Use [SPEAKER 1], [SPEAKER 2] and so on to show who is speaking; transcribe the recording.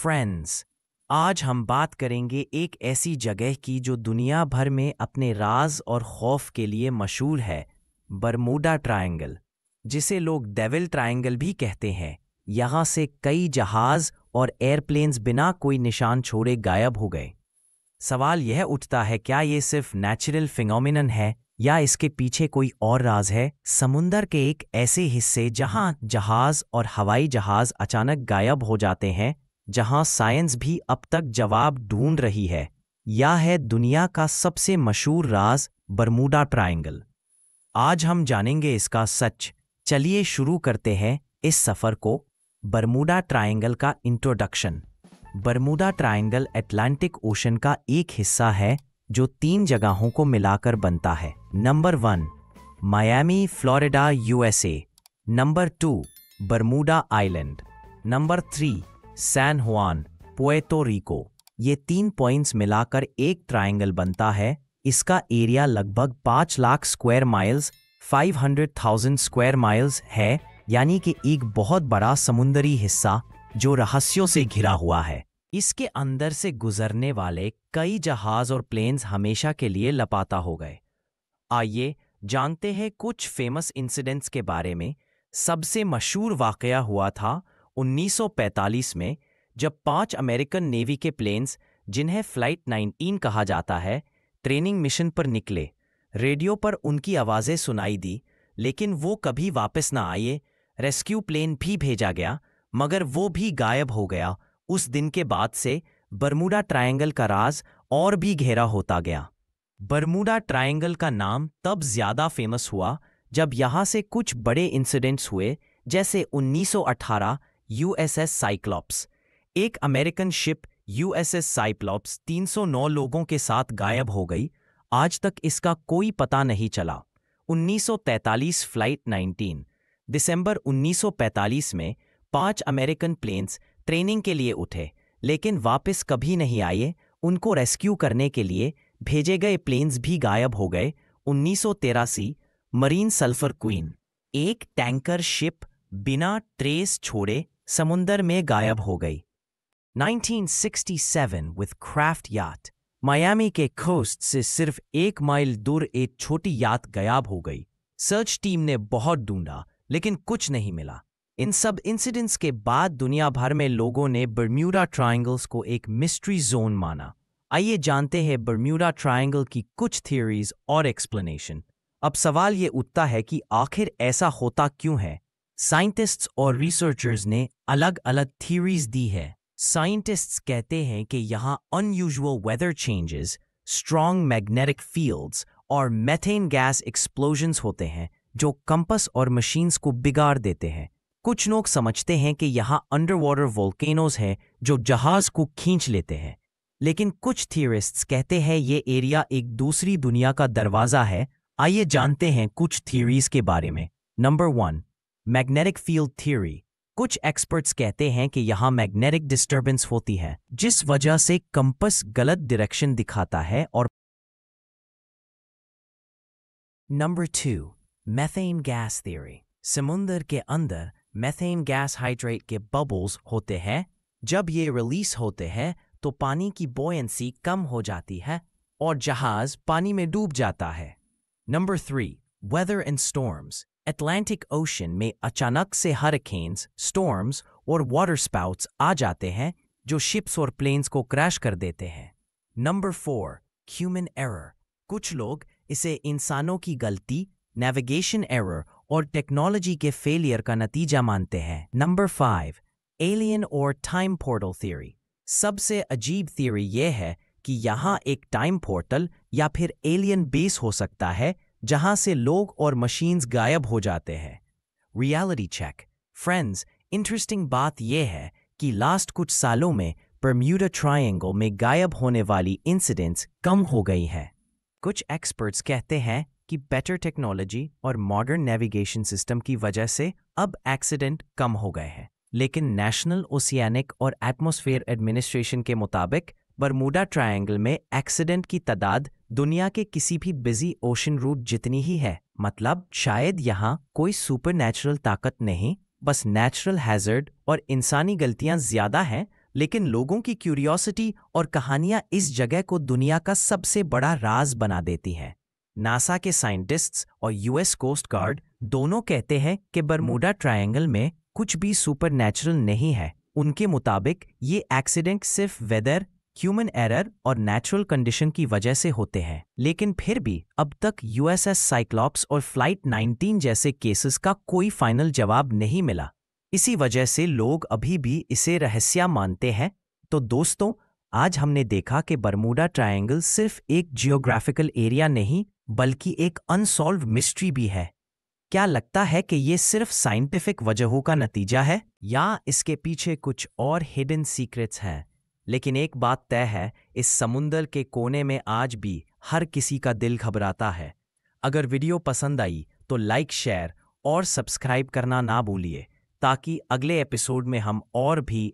[SPEAKER 1] Friends, आज हम बात करेंगे एक ऐसी जगह की जो दुनिया भर में अपने राज और खौफ के लिए मशहूर है, बरमूडा ट्रायंगल, जिसे लोग डेविल ट्रायंगल भी कहते हैं। यहाँ से कई जहाज और एयरप्लेन्स बिना कोई निशान छोड़े गायब हो गए। सवाल यह उठता है, क्या ये सिर्फ नेचुरल फिनोमिनन है या इसके पीछे कोई और राज है? समुंदर के एक ऐसे हिस्से जहां जहाज और हवाई जहाज अचानक गायब हो जाते हैं, जहां साइंस भी अब तक जवाब ढूंढ रही है। यह है दुनिया का सबसे मशहूर राज, बरमूडा ट्रायंगल। आज हम जानेंगे इसका सच। चलिए शुरू करते हैं इस सफर को। बरमूडा ट्रायंगल का introduction. Bermuda triangle Atlantic ocean का एक हिस्सा है जो 3 जगहों को मिलाकर बनता है। Number 1, Miami, Florida, USA. Number 2, Bermuda island. Number 3, San Juan, Puerto रिको। ये 3 पॉइंट्स मिलाकर एक ट्रायंगल बनता है। इसका एरिया लगभग 5 lakh square miles 500,000 square miles है, यानी कि एक बहुत बड़ा समुंदरी हिस्सा जो रहस्यों से घिरा हुआ है। इसके अंदर से गुजरने वाले कई जहाज और प्लेन्स हमेशा के लिए लापता हो गए। आइए जानते हैं कुछ फेमस इंसिडेंट्स के बारे में। सबसे मशहूर वाकया हुआ था 1945 में, जब 5 अमेरिकन नेवी के प्लेन्स, जिन्हें फ्लाइट 19 कहा जाता है, ट्रेनिंग मिशन पर निकले। रेडियो पर उनकी आवाज़ें सुनाई दी, लेकिन वो कभी वापस ना आए। रेस्क्यू प्लेन भी भेजा गया, मगर वो भी गायब हो गया। उस दिन के बाद से बरमूडा ट्रायंगल का राज और भी गहरा होता गया। बरमूडा ट्रायंगल का नाम तब ज़्यादा फेमस हुआ जब यहाँ से कुछ बड़े इंसिडेंट्स हुए, जैसे 1918 यूएसएस साइक्लॉप्स। एक अमेरिकन शिप यूएसएस साइक्लॉप्स 309 लोगों के साथ गायब हो गई। आज तक इसका कोई पता नहीं चला। 1943 फ्लाइट 19। दिसंबर 1945 में 5 अमेरिकन प्लेन्स ट्रेनिंग के लिए उठे, लेकिन वापस कभी नहीं आए। उनको रेस्क्यू करने के लिए भेजे गए प्लेन्स भी गायब हो गए। 1983 मरीन सल्फर क्वीन, एक टैंकर शिप, बिना ट्रेस छोड़े समुंदर में गायब हो गई। 1967 विथ क्राफ्ट याट, मायामी के कोस्ट से सिर्फ 1 माइल दूर एक छोटी याट गायब हो गई। सर्च टीम ने बहुत ढूंढा, लेकिन कुछ नहीं मिला। इन सब इंसिडेंट्स के बाद दुनिया भर में लोगों ने बरम्यूडा ट्रायंगल्स को एक मिस्ट्री जोन माना। आइए जानते हैं बरम्यूडा ट्रायंगल की कुछ थियरीज और एक्सप्लेनेशन। अब सवाल ये उठता है कि आखिर ऐसा होता क्यों है? साइंटिस्ट्स और रिसर्चर्स ने अलग अलग थियरीज दी है। साइंटिस्ट्स कहते हैं कि यहाँ unusual weather changes, strong magnetic fields और मेथेन गैस एक्सप्लोजन्स होते हैं जो कंपास और मशीन्स को बिगाड़ देते हैं। कुछ लोग समझते हैं कि यहाँ अंडरवाटर वोल्केनोज हैं जो जहाज को खींच लेते हैं, लेकिन कुछ थियरिस्ट्स कहते हैं ये एरिया एक दूसरी दुनिया का दरवाजा है। आइए जानते हैं कुछ थियरीज के बारे में। Number 1, magnetic field theory. कुछ एक्सपर्ट्स कहते हैं कि यहाँ मैग्नेटिक डिस्टर्बेंस होती है, जिस वजह से कंपास गलत डायरेक्शन दिखाता है। और नंबर 2, मेथेन गैस थ्योरी। समुंदर के अंदर मेथेन गैस हाइड्रेट के बबल्स होते हैं। जब ये रिलीज होते हैं तो पानी की बॉयंसी कम हो जाती है और जहाज पानी में डूब जाता है। Number 3, weather and storms. Atlantic ocean में अचानक से हरिकेन्स, स्टॉर्म्स और वाटर स्पाउट्स आ जाते हैं जो शिप्स और प्लेन्स को क्रैश कर देते हैं। Number 4, human error. कुछ लोग इसे इंसानों की गलती, नेविगेशन एरर और टेक्नोलॉजी के फेलियर का नतीजा मानते हैं। नंबर 5, एलियन और टाइम पोर्टल थ्योरी। सबसे अजीब थ्योरी यह है कि यहाँ एक टाइम पोर्टल या फिर एलियन बेस हो सकता है जहाँ से लोग और मशीन्स गायब हो जाते हैं। Reality check. फ्रेंड्स, इंटरेस्टिंग बात यह है कि लास्ट कुछ सालों में बरम्यूडा ट्रायंगल में गायब होने वाली इंसिडेंट्स कम हो गई हैं। कुछ एक्सपर्ट्स कहते हैं कि बेटर टेक्नोलॉजी और मॉडर्न नेविगेशन सिस्टम की वजह से अब एक्सीडेंट कम हो गए हैं, लेकिन नेशनल ओशियानिक और एटमॉस्फेयर एडमिनिस्ट्रेशन के मुताबिक बरमूडा ट्रायंगल में एक्सीडेंट की तादाद दुनिया के किसी भी बिजी ओशन रूट जितनी ही है। मतलब शायद यहाँ कोई सुपर नेचुरल ताकत नहीं, बस नेचुरल हैजर्ड और इंसानी गलतियाँ ज़्यादा हैं लेकिन लोगों की क्यूरियोसिटी और कहानियां इस जगह को दुनिया का सबसे बड़ा राज बना देती हैं। नासा के साइंटिस्ट्स और यूएस कोस्ट गार्ड दोनों कहते हैं कि बरमूडा ट्रायंगल में कुछ भी सुपरनैचुरल नहीं है। उनके मुताबिक ये एक्सीडेंट सिर्फ वेदर, ह्यूमन एरर और नेचुरल कंडीशन की वजह से होते हैं। लेकिन फिर भी अब तक यूएसएस साइक्लॉप्स और फ्लाइट 19 जैसे केसेस का कोई फाइनल जवाब नहीं मिला। इसी वजह से लोग अभी भी इसे रहस्य मानते हैं। तो दोस्तों, आज हमने देखा कि बरमूडा ट्रायंगल सिर्फ एक जियोग्राफिकल एरिया नहीं बल्कि एक अनसॉल्व्ड मिस्ट्री भी है। क्या लगता है कि ये सिर्फ साइंटिफिक वजहों का नतीजा है या इसके पीछे कुछ और हिडन सीक्रेट्स हैं? लेकिन एक बात तय है, इस समुंदर के कोने में आज भी हर किसी का दिल घबराता है। अगर वीडियो पसंद आई तो लाइक, शेयर और सब्सक्राइब करना ना भूलिए, ताकि अगले एपिसोड में हम और भी